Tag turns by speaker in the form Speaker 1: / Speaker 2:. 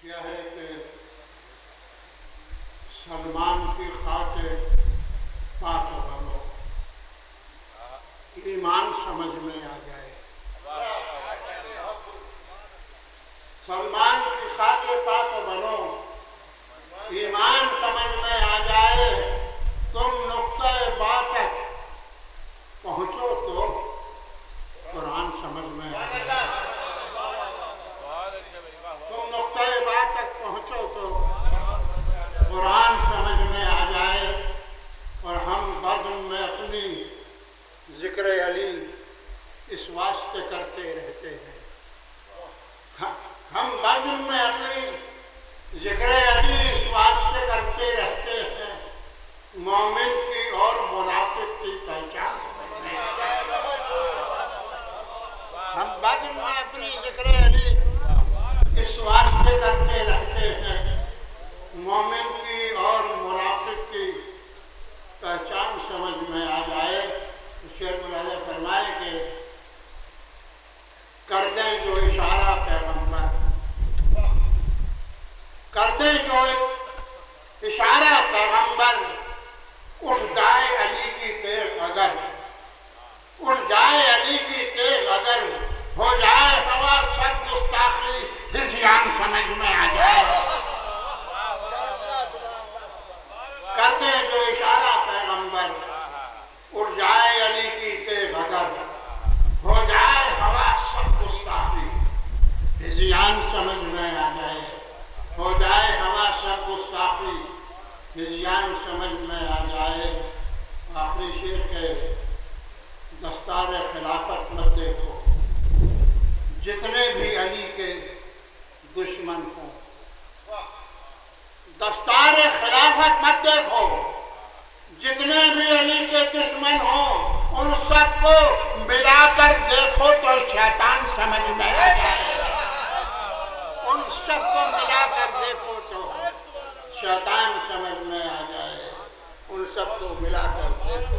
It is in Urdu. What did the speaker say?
Speaker 1: کیا ہے کہ سلمان کی خاطر پاک بنو، ایمان سمجھ میں آ جائے۔ سلمان کی خاطر پاک بنو، ایمان سمجھ میں آ جائے۔ تم نقطہ با تک پہنچو تو قرآن سمجھ میں آ جائے۔ تم نقطہ با تک پہنچو تو قرآن سمجھ میں آ جائے۔ اور ہم بزم میں اپنی ذکر علی اس واسطے کرتے رہتے ہیں، ہم بزم میں اپنی ذکر علی اس واسطے کرتے رہتے ہیں، مومن کی اور منافق کی پہچان سمجھ میں آ جائے۔ ہم بزم میں اپنی ذکر علی اس واسطے کرتے رہتے ہیں، مومن کی اور منافق کی پہچان سمجھ میں آ جائے۔ شیخ الہی فرمائے کہ کر دیں جو اشارہ پیغمبر، کر دیں جو اشارہ پیغمبر، اٹھ جائے علی کی تیغ اگر، اٹھ جائے علی کی تیغ اگر، ہو جائے ہوا سب گستاخی ہذیان سمجھ میں آ جائے۔ کر دیں جو اشارہ پیغمبر، اٹھ جائے علی کی تیغ اگر، ہو جائے ہوا سب گستاخی ہذیان سمجھ میں آ جائے۔ ہو جائے ہوا سب گستاخی ہذیان سمجھ میں آ جائے۔ آخری شعر کے دستار خلافت مت دیکھو، جتنے بھی علی کے دشمن ہوں، دستار خلافت مت دیکھو، جتنے بھی علی کے دشمن ہوں، ان سب کو ملا کر دیکھو تو شیطان سمجھ میں آ جائے۔ ان سب کو ملا کر دیکھو تو شیطان سمجھ میں آ جائے۔ ان سب کو ملا کر دیکھو